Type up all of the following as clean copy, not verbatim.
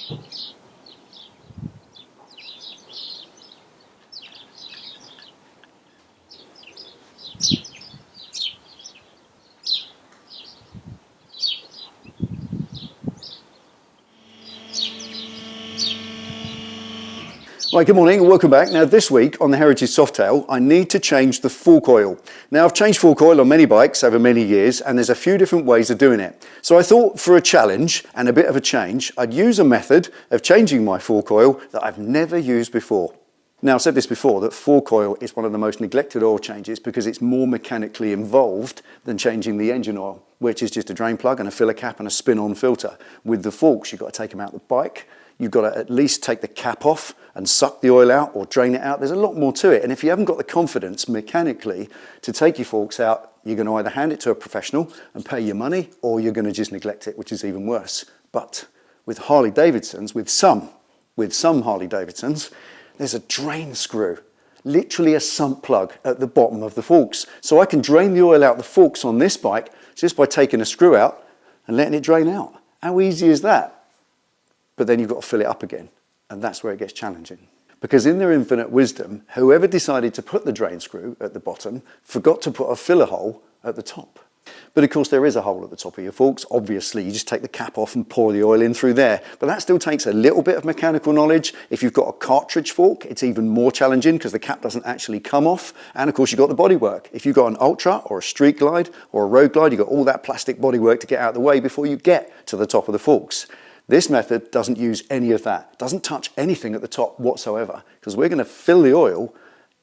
Right, good morning and welcome back. Now this week on the Heritage Softail, I need to change the fork oil. Now I've changed fork oil on many bikes over many years and there's a few different ways of doing it. So I thought for a challenge and a bit of a change, I'd use a method of changing my fork oil that I've never used before. Now I've said this before, that fork oil is one of the most neglected oil changes because it's more mechanically involved than changing the engine oil, which is just a drain plug and a filler cap and a spin-on filter. With the forks, you've got to take them out of the bike. You've got to at least take the cap off and suck the oil out or drain it out. There's a lot more to it. And if you haven't got the confidence mechanically to take your forks out, you're going to either hand it to a professional and pay your money, or you're going to just neglect it, which is even worse. But with Harley Davidsons, with some Harley Davidsons, there's a drain screw, literally a sump plug at the bottom of the forks. So I can drain the oil out the forks on this bike just by taking a screw out and letting it drain out. How easy is that? But then you've got to fill it up again. And that's where it gets challenging. Because in their infinite wisdom, whoever decided to put the drain screw at the bottom forgot to put a filler hole at the top. But of course there is a hole at the top of your forks. Obviously you just take the cap off and pour the oil in through there. But that still takes a little bit of mechanical knowledge. If you've got a cartridge fork, it's even more challenging because the cap doesn't actually come off. And of course you've got the bodywork. If you've got an Ultra or a Street Glide or a Road Glide, you've got all that plastic bodywork to get out of the way before you get to the top of the forks. This method doesn't use any of that, doesn't touch anything at the top whatsoever, because we're going to fill the oil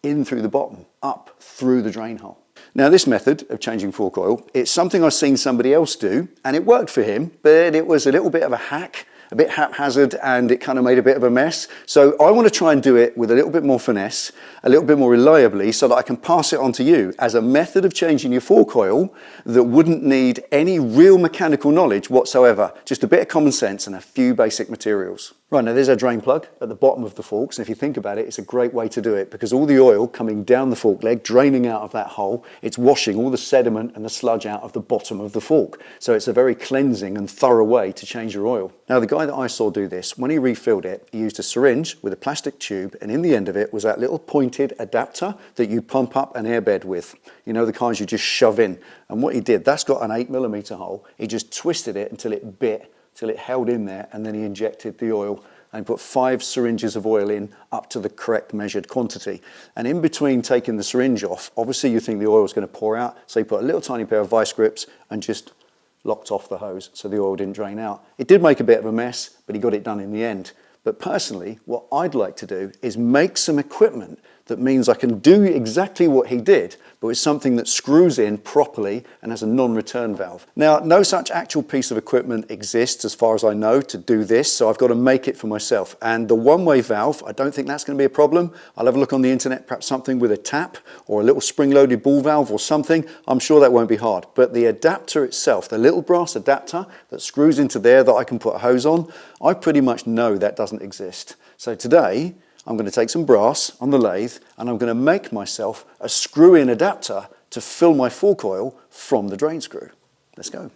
in through the bottom, up through the drain hole. Now this method of changing fork oil, it's something I've seen somebody else do, and it worked for him, but it was a little bit of a hack, a bit haphazard, and it kind of made a bit of a mess. So I want to try and do it with a little bit more finesse, a little bit more reliably, so that I can pass it on to you as a method of changing your fork oil that wouldn't need any real mechanical knowledge whatsoever, just a bit of common sense and a few basic materials. Right, now there's our drain plug at the bottom of the forks, and if you think about it, it's a great way to do it because all the oil coming down the fork leg, draining out of that hole, it's washing all the sediment and the sludge out of the bottom of the fork. So it's a very cleansing and thorough way to change your oil. Now the guy that I saw do this, when he refilled it, he used a syringe with a plastic tube, and in the end of it was that little pointed adapter that you pump up an airbed with. You know, the kinds you just shove in. And what he did, that's got an 8mm hole. He just twisted it until it bit, till it held in there, and then he injected the oil and put 5 syringes of oil in up to the correct measured quantity. And in between taking the syringe off, obviously you think the oil is going to pour out, so he put a little tiny pair of vice grips and just locked off the hose so the oil didn't drain out. It did make a bit of a mess, but he got it done in the end. But personally, what I'd like to do is make some equipment that means I can do exactly what he did, but it's something that screws in properly and has a non-return valve. Now, no such actual piece of equipment exists as far as I know to do this, so I've got to make it for myself. And the one-way valve, I don't think that's going to be a problem. I'll have a look on the internet, perhaps something with a tap or a little spring-loaded ball valve or something. I'm sure that won't be hard. But the adapter itself, the little brass adapter that screws into there that I can put a hose on, I pretty much know that doesn't exist. So today, I'm going to take some brass on the lathe and I'm going to make myself a screw-in adapter to fill my fork oil from the drain screw. Let's go.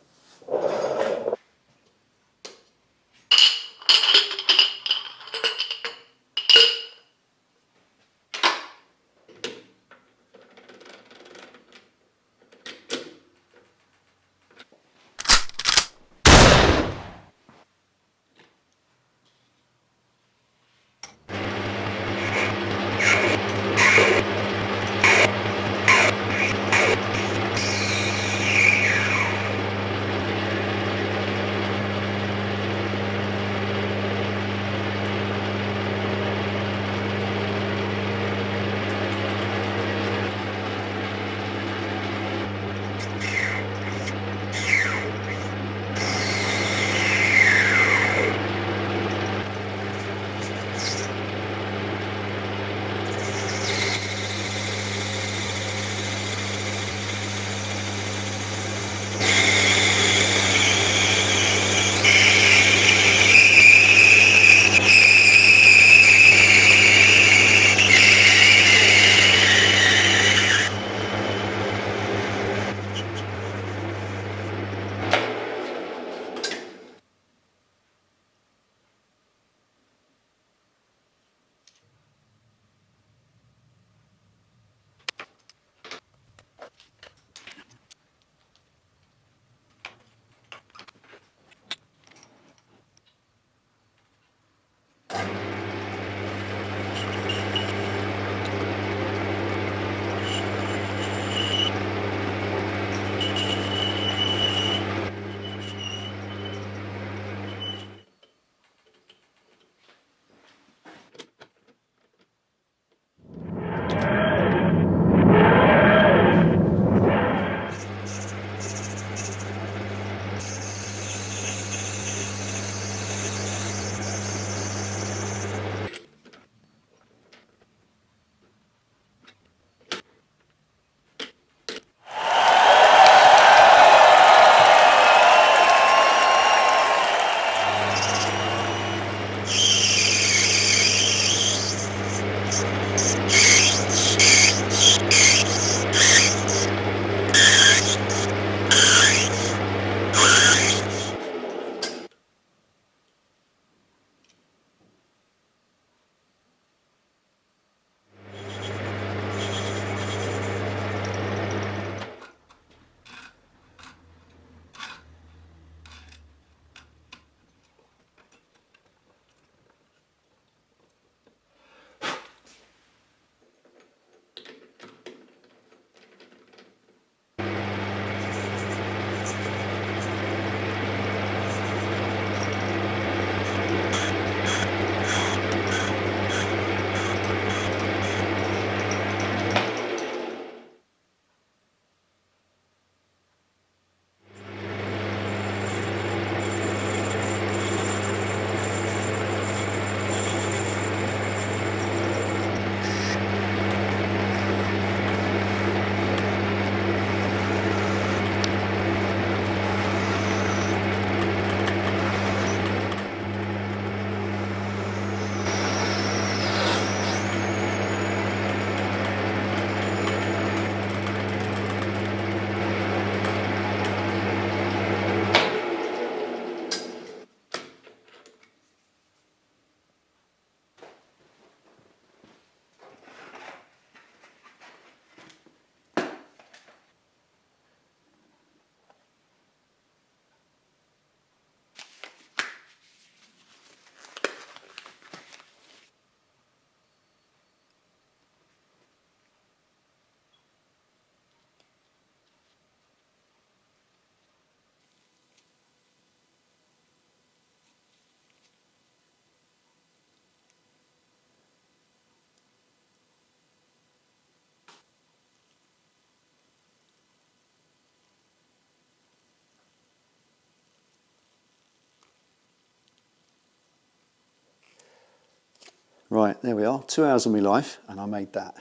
Right, there we are, 2 hours of my life, and I made that.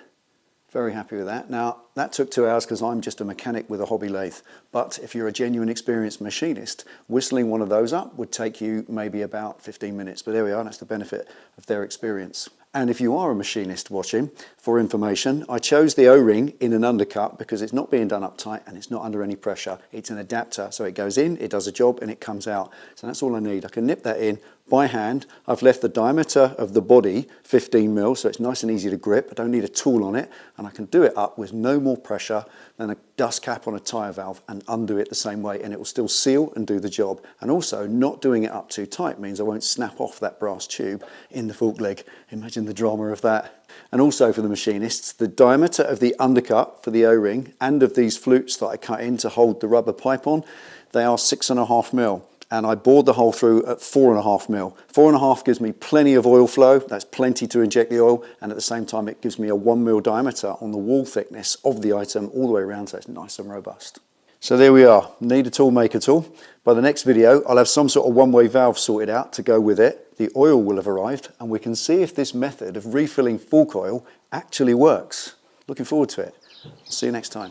Very happy with that. Now, that took 2 hours because I'm just a mechanic with a hobby lathe. But if you're a genuine experienced machinist, whistling one of those up would take you maybe about 15 minutes. But there we are, that's the benefit of their experience. And if you are a machinist watching, for information, I chose the O-ring in an undercut because it's not being done uptight and it's not under any pressure. It's an adapter, so it goes in, it does a job, and it comes out. So that's all I need. I can nip that in by hand. I've left the diameter of the body 15 mil, so it's nice and easy to grip. I don't need a tool on it, and I can do it up with no more pressure than a dust cap on a tyre valve and undo it the same way, and it will still seal and do the job. And also, not doing it up too tight means I won't snap off that brass tube in the fork leg. Imagine the drama of that. And also for the machinists, the diameter of the undercut for the O-ring and of these flutes that I cut in to hold the rubber pipe on, they are 6.5 mil. And I bored the hole through at 4.5 mil. 4.5 gives me plenty of oil flow, that's plenty to inject the oil, and at the same time it gives me a 1 mil diameter on the wall thickness of the item all the way around, so it's nice and robust. So there we are, need a tool, make a tool. By the next video, I'll have some sort of one-way valve sorted out to go with it. The oil will have arrived, and we can see if this method of refilling fork oil actually works. Looking forward to it. See you next time.